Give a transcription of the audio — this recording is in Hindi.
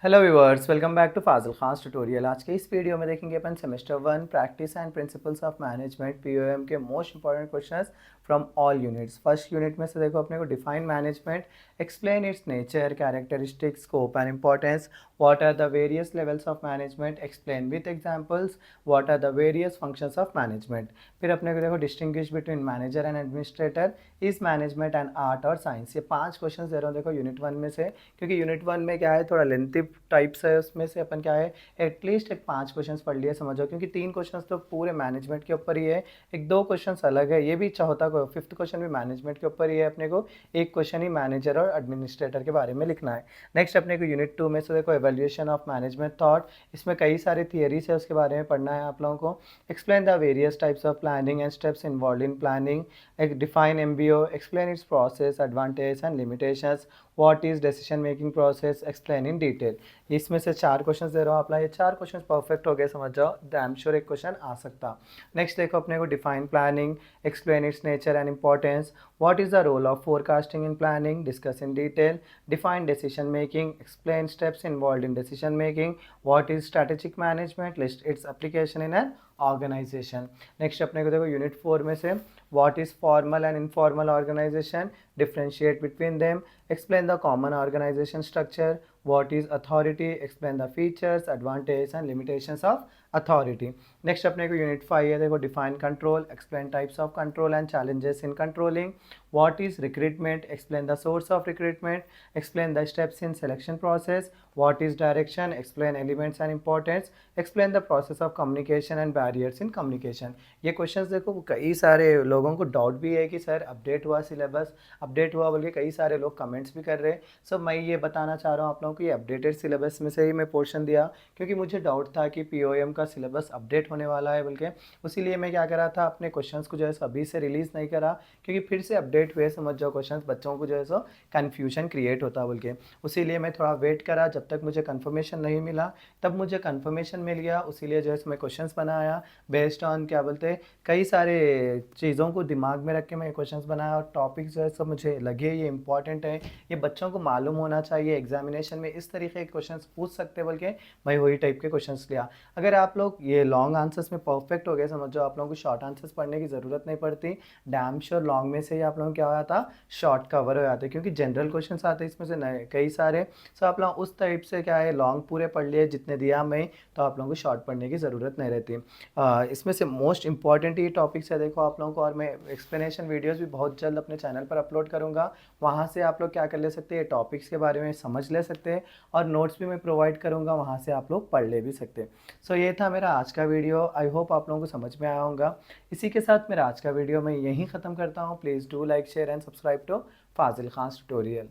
Hello viewers, welcome back to Fazil खास ट्यूटोरियल। आज के इस वीडियो में देखेंगे अपन semester 1 practice and principles of management POM के most important questions from all units. First unit में से देखो अपने को define management, explain its nature, characteristics, scope and importance, what are the various levels of management, explain with examples, what are the various functions of management. फिर अपने को देखो distinguish between manager and administrator, is management and art और साइंस। ये 5 क्वेश्चन दे रहा हूँ देखो यूनिट 1 में से, क्योंकि यूनिट 1 में क्या है थोड़ा लेंथी टाइप्स है, उसमें से अपन क्या है एटलीस्ट एक 5 क्वेश्चंस पढ़ लिए समझो, क्योंकि 3 क्वेश्चंस तो पूरे मैनेजमेंट के ऊपर ही है, एक 2 क्वेश्चंस अलग है। ये भी चौथा को 5th क्वेश्चन भी मैनेजमेंट के ऊपर ही है। अपने को एक क्वेश्चन ही मैनेजर और एडमिनिस्ट्रेटर के बारे में लिखना है। नेक्स्ट अपने को यूनिट 2 में से देखो एवेल्यूएशन ऑफ मैनेजमेंट थॉट, इसमें कई सारे थियरीज है, उसके बारे में पढ़ना है आप लोगों को। Explain the various types of planning and steps involve in planning, define MBO, explain it's process, advantage and limitations, what is decision making process, explain in detail. इसमें से 4 क्वेश्चंस दे रहा हूँ, अपना ये 4 क्वेश्चंस परफेक्ट हो गए समझ जाओ, डैम श्योर एक क्वेश्चन आ सकता। नेक्स्ट देखो अपने को define planning, explain its nature and importance, what is the role of forecasting in planning, discuss in detail, define decision making, explain steps involve in decision making, what is strategic management, list its application in an organisation. Next अपने को देखो यूनिट 4 में से what is formal and informal organisation, differentiate between them, explain the common organization structure, what is authority, explain the features, advantages and limitations of authority. Next अपने को यूनिट 5 है देखो define control, explain types of control and challenges in controlling, what is recruitment, explain the source of recruitment, explain the steps in selection process, what is direction, explain elements and importance, explain the process of communication and barriers in communication। ये क्वेश्चंस देखो कई सारे लोगों को डाउट भी है कि सर अपडेट हुआ सिलेबस, अपडेट हुआ बोल के कई सारे लोग कमेंट्स भी कर रहे हैं। सो मैं ये बताना चाह रहा हूँ आप लोगों को, ये अपडेटेड सिलेबस में से ही मैं पोर्शन दिया, क्योंकि मुझे डाउट था कि पीओएम का सिलेबस अपडेट होने वाला है बोल के। उसीलिए मैं क्या करा था, अपने क्वेश्चंस को जो है अभी से रिलीज़ नहीं करा, क्योंकि फिर से अपडेट हुए समझ जाओ क्वेश्चंस, बच्चों को जो है सो कन्फ्यूजन क्रिएट होता बोल के। उसीलिए मैं थोड़ा वेट करा, जब तक मुझे कन्फर्मेशन नहीं मिला तब मुझे कन्फर्मेशन मिल गया, उसीलिए जो है मैं क्वेश्चंस बनाया बेस्ड ऑन क्या बोलते हैं कई सारे चीज़ों को दिमाग में रख के मैं क्वेश्चंस बनाया, और टॉपिक्स जो है सब मुझे लगे ये इंपॉर्टेंट है, ये बच्चों को मालूम होना चाहिए, एग्जामिनेशन में इस तरीके के क्वेश्चंस पूछ सकते बोल के मैं वही टाइप के क्वेश्चंस लिया। अगर आप लोग ये लॉन्ग आंसर्स में परफेक्ट हो गए समझो, आप लोगों को शॉर्ट आंसर्स पढ़ने की ज़रूरत नहीं पड़ती, डैम श्योर लॉन्ग में से ही आप लोगों को क्या हो जाता, शॉर्ट कवर हो जाते, क्योंकि जनरल क्वेश्चन आते हैं इसमें से नए कई सारे। सो आप लोग उस टाइप से क्या है लॉन्ग पूरे पढ़ लिए जितने दिया मैं, तो आप लोगों को शॉर्ट पढ़ने की ज़रूरत नहीं रहती। इसमें से मोस्ट इंपॉर्टेंट ये टॉपिक्स है देखो आप लोगों को, और मैं एक्सप्लेनेशन वीडियोस भी बहुत जल्द अपने चैनल पर अपलोड करूंगा, वहाँ से आप लोग क्या कर ले सकते हैं, टॉपिक्स के बारे में समझ ले सकते हैं, और नोट्स भी मैं प्रोवाइड करूंगा, वहाँ से आप लोग पढ़ ले भी सकते हैं। सो ये था मेरा आज का वीडियो, आई होप आप लोगों को समझ में आया होगा। इसी के साथ मेरा आज का वीडियो मैं यहीं ख़त्म करता हूँ। Please do like share and subscribe to Fazil Khan tutorial.